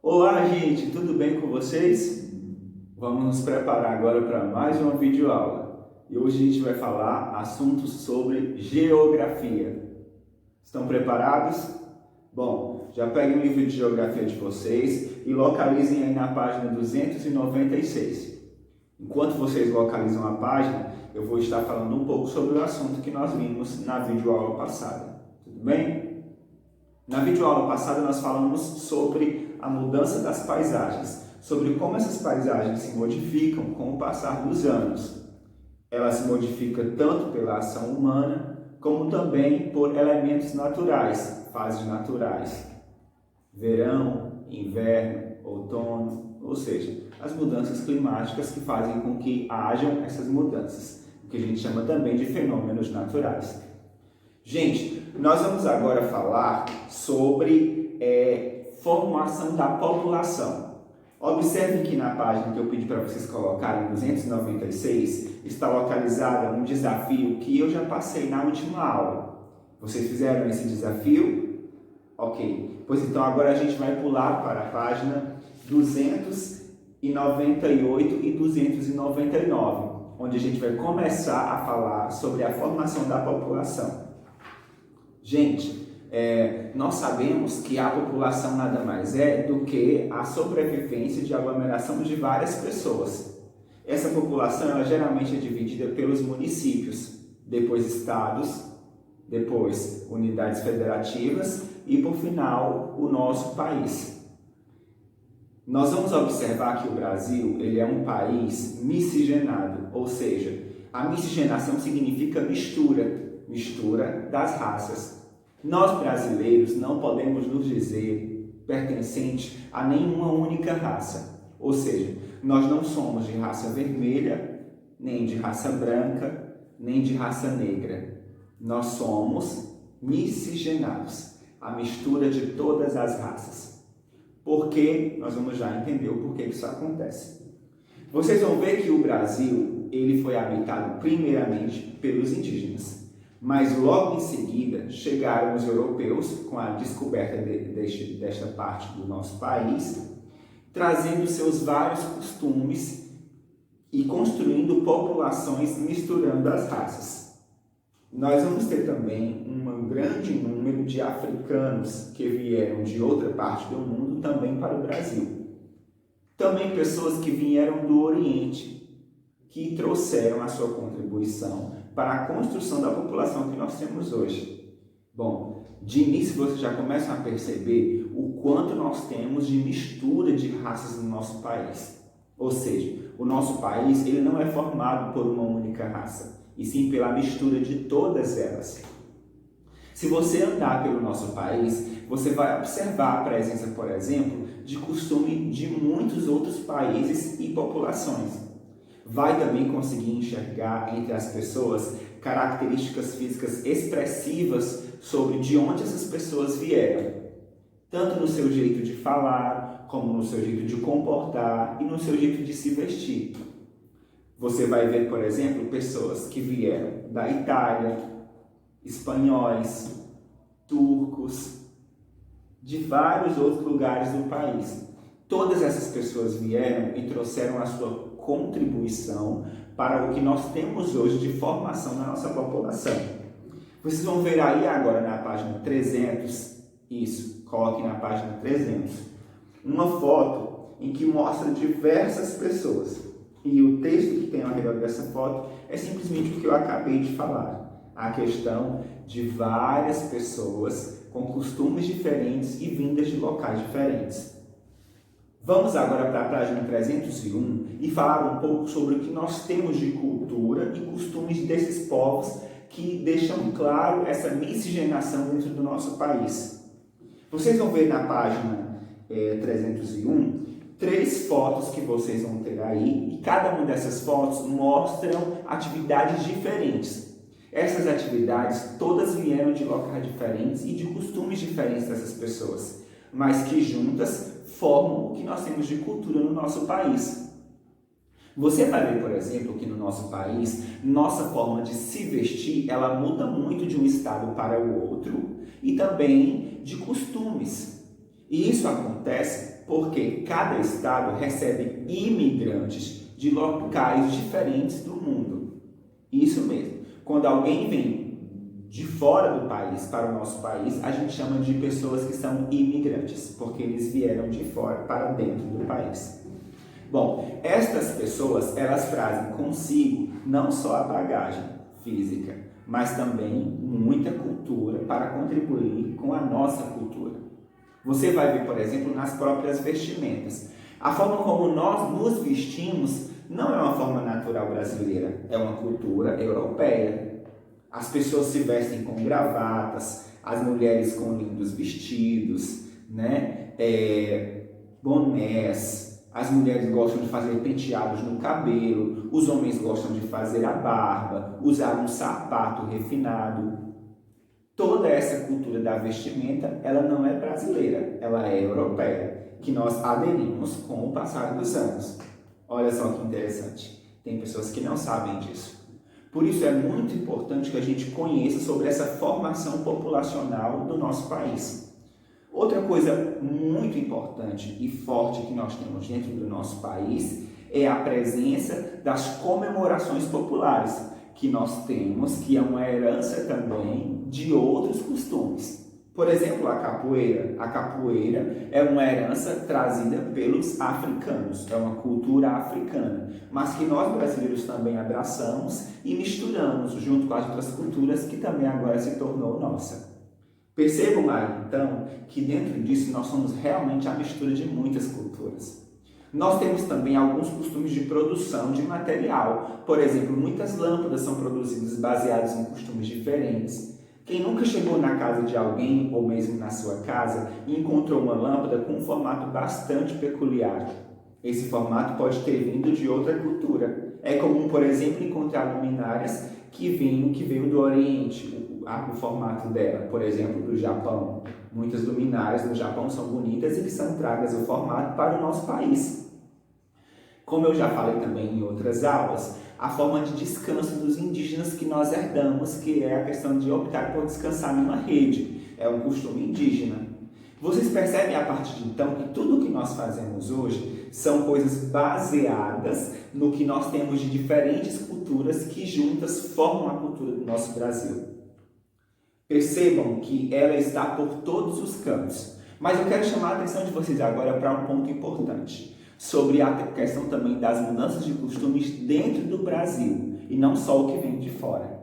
Olá, gente, tudo bem com vocês? Vamos nos preparar agora para mais uma videoaula. E hoje a gente vai falar assuntos sobre geografia. Estão preparados? Bom, já peguem o livro de geografia de vocês e localizem aí na página 296. Enquanto vocês localizam a página, eu vou estar falando um pouco sobre o assunto que nós vimos na videoaula passada. Tudo bem? Na videoaula passada nós falamos sobre a mudança das paisagens, sobre como essas paisagens se modificam com o passar dos anos. Ela se modifica tanto pela ação humana, como também por elementos naturais, fases naturais. Verão, inverno, outono, ou seja, as mudanças climáticas que fazem com que hajam essas mudanças, o que a gente chama também de fenômenos naturais. Gente, nós vamos agora falar sobre formação da população. Observem que na página que eu pedi para vocês colocarem, 296, está localizada um desafio que eu já passei na última aula. Vocês fizeram esse desafio? Ok. Pois então agora a gente vai pular para a página 298 e 299, onde a gente vai começar a falar sobre a formação da população. Gente, nós sabemos que a população nada mais é do que a sobrevivência de aglomeração de várias pessoas. Essa população ela geralmente é dividida pelos municípios, depois estados, depois unidades federativas e, por final, o nosso país. Nós vamos observar que o Brasil ele é um país miscigenado, ou seja, a miscigenação significa mistura das raças. Nós brasileiros não podemos nos dizer pertencentes a nenhuma única raça, ou seja, nós não somos de raça vermelha, nem de raça branca, nem de raça negra. Nós somos miscigenados, a mistura de todas as raças. Por quê? Nós vamos já entender o porquê que isso acontece. Vocês vão ver que o Brasil ele foi habitado primeiramente pelos indígenas. Mas logo em seguida chegaram os europeus com a descoberta desta parte do nosso país, trazendo seus vários costumes e construindo populações misturando as raças. Nós vamos ter também um grande número de africanos que vieram de outra parte do mundo também para o Brasil. Também pessoas que vieram do Oriente, que trouxeram a sua contribuição para a construção da população que nós temos hoje. Bom, de início vocês já começam a perceber o quanto nós temos de mistura de raças no nosso país. Ou seja, o nosso país ele não é formado por uma única raça, e sim pela mistura de todas elas. Se você andar pelo nosso país, você vai observar a presença, por exemplo, de costume de muitos outros países e populações. Vai também conseguir enxergar entre as pessoas características físicas expressivas sobre de onde essas pessoas vieram, tanto no seu jeito de falar, como no seu jeito de comportar e no seu jeito de se vestir. Você vai ver, por exemplo, pessoas que vieram da Itália, espanhóis, turcos, de vários outros lugares do país. Todas essas pessoas vieram e trouxeram a sua contribuição para o que nós temos hoje de formação na nossa população. Vocês vão ver aí agora na página 300, isso, coloquem na página 300, uma foto em que mostra diversas pessoas. E o texto que tem ao redor dessa foto é simplesmente o que eu acabei de falar. A questão de várias pessoas com costumes diferentes e vindas de locais diferentes. Vamos agora para a página 301 e falar um pouco sobre o que nós temos de cultura e costumes desses povos que deixam claro essa miscigenação dentro do nosso país. Vocês vão ver na página 301 três fotos que vocês vão ter aí e cada uma dessas fotos mostram atividades diferentes. Essas atividades todas vieram de locais diferentes e de costumes diferentes dessas pessoas, mas que juntas formam o que nós temos de cultura no nosso país. Você vai ver, por exemplo, que no nosso país, nossa forma de se vestir, ela muda muito de um estado para o outro e também de costumes. E isso acontece porque cada estado recebe imigrantes de locais diferentes do mundo. Isso mesmo. Quando alguém vem de fora do país para o nosso país, a gente chama de pessoas que são imigrantes, porque eles vieram de fora para dentro do país. Bom, estas pessoas, elas trazem consigo não só a bagagem física, mas também muita cultura para contribuir com a nossa cultura. Você vai ver, por exemplo, nas próprias vestimentas. A forma como nós nos vestimos não é uma forma natural brasileira, é uma cultura europeia. As pessoas se vestem com gravatas, as mulheres com lindos vestidos, né? Bonés, as mulheres gostam de fazer penteados no cabelo, os homens gostam de fazer a barba, usar um sapato refinado. Toda essa cultura da vestimenta, ela não é brasileira, ela é europeia, que nós aderimos com o passar dos anos. Olha só que interessante, tem pessoas que não sabem disso. Por isso é muito importante que a gente conheça sobre essa formação populacional do nosso país. Outra coisa muito importante e forte que nós temos dentro do nosso país é a presença das comemorações populares, que nós temos, que é uma herança também de outros costumes. Por exemplo, a capoeira. A capoeira é uma herança trazida pelos africanos, é uma cultura africana, mas que nós brasileiros também abraçamos e misturamos junto com as outras culturas que também agora se tornou nossa. Percebam aí, então, que dentro disso nós somos realmente a mistura de muitas culturas. Nós temos também alguns costumes de produção de material. Por exemplo, muitas lâmpadas são produzidas baseadas em costumes diferentes. Quem nunca chegou na casa de alguém, ou mesmo na sua casa, e encontrou uma lâmpada com um formato bastante peculiar? Esse formato pode ter vindo de outra cultura. É comum, por exemplo, encontrar luminárias que veio do Oriente, o formato dela, por exemplo, do Japão. Muitas luminárias do Japão são bonitas e que são tragas o formato para o nosso país. Como eu já falei também em outras aulas, a forma de descanso dos indígenas que nós herdamos, que é a questão de optar por descansar numa rede. É um costume indígena. Vocês percebem a partir de então que tudo o que nós fazemos hoje são coisas baseadas no que nós temos de diferentes culturas que juntas formam a cultura do nosso Brasil. Percebam que ela está por todos os cantos. Mas eu quero chamar a atenção de vocês agora para um ponto importante, sobre a questão também das mudanças de costumes dentro do Brasil, e não só o que vem de fora.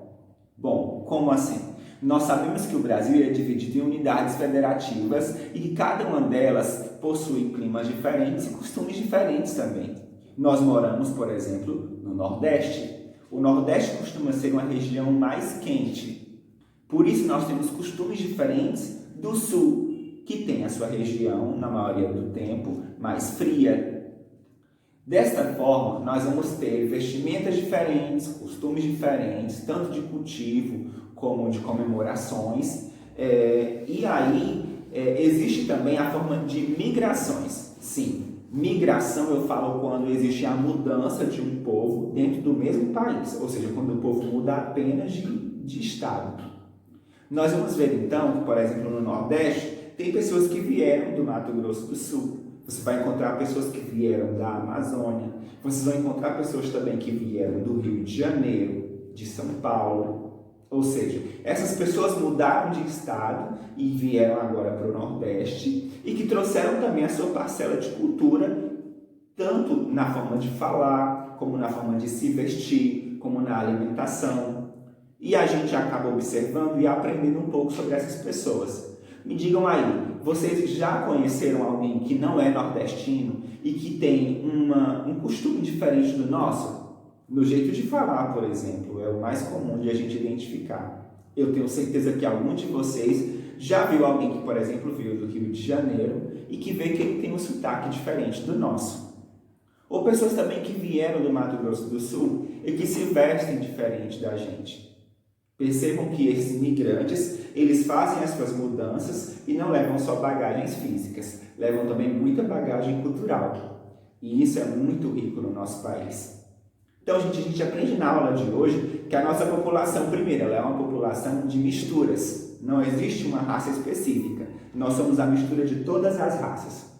Bom, como assim? Nós sabemos que o Brasil é dividido em unidades federativas e que cada uma delas possui climas diferentes e costumes diferentes também. Nós moramos, por exemplo, no Nordeste. O Nordeste costuma ser uma região mais quente. Por isso, nós temos costumes diferentes do Sul, que tem a sua região, na maioria do tempo, mais fria. Desta forma, nós vamos ter vestimentas diferentes, costumes diferentes, tanto de cultivo como de comemorações. E aí, existe também a forma de migrações. Sim, migração eu falo quando existe a mudança de um povo dentro do mesmo país, ou seja, quando o povo muda apenas de estado. Nós vamos ver então que, por exemplo, no Nordeste, tem pessoas que vieram do Mato Grosso do Sul. Você vai encontrar pessoas que vieram da Amazônia. Vocês vão encontrar pessoas também que vieram do Rio de Janeiro, de São Paulo. Ou seja, essas pessoas mudaram de estado e vieram agora para o Nordeste e que trouxeram também a sua parcela de cultura, tanto na forma de falar, como na forma de se vestir, como na alimentação. E a gente acaba observando e aprendendo um pouco sobre essas pessoas. Me digam aí, vocês já conheceram alguém que não é nordestino e que tem um costume diferente do nosso? No jeito de falar, por exemplo, é o mais comum de a gente identificar. Eu tenho certeza que algum de vocês já viu alguém que, por exemplo, veio do Rio de Janeiro e que vê que ele tem um sotaque diferente do nosso. Ou pessoas também que vieram do Mato Grosso do Sul e que se vestem diferente da gente. Percebam que esses imigrantes, eles fazem as suas mudanças e não levam só bagagens físicas, levam também muita bagagem cultural. E isso é muito rico no nosso país. Então, a gente aprende na aula de hoje que a nossa população, primeiro, ela é uma população de misturas. Não existe uma raça específica. Nós somos a mistura de todas as raças.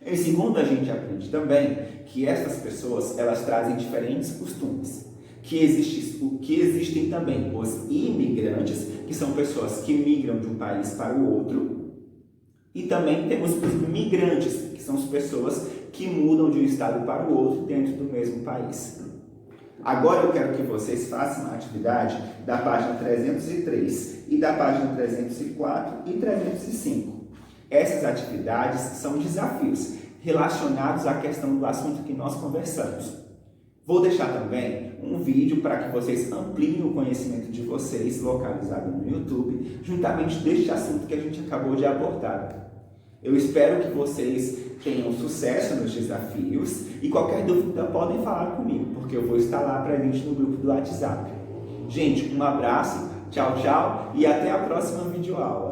Em segundo, a gente aprende também que essas pessoas, elas trazem diferentes costumes. Que existem também os imigrantes, que são pessoas que migram de um país para o outro. E também temos os migrantes, que são as pessoas que mudam de um estado para o outro dentro do mesmo país. Agora eu quero que vocês façam uma atividade da página 303 e da página 304 e 305. Essas atividades são desafios relacionados à questão do assunto que nós conversamos. Vou deixar também um vídeo para que vocês ampliem o conhecimento de vocês, localizado no YouTube, juntamente deste assunto que a gente acabou de abordar. Eu espero que vocês tenham sucesso nos desafios e qualquer dúvida podem falar comigo, porque eu vou estar lá presente no grupo do WhatsApp. Gente, um abraço, tchau, tchau e até a próxima videoaula.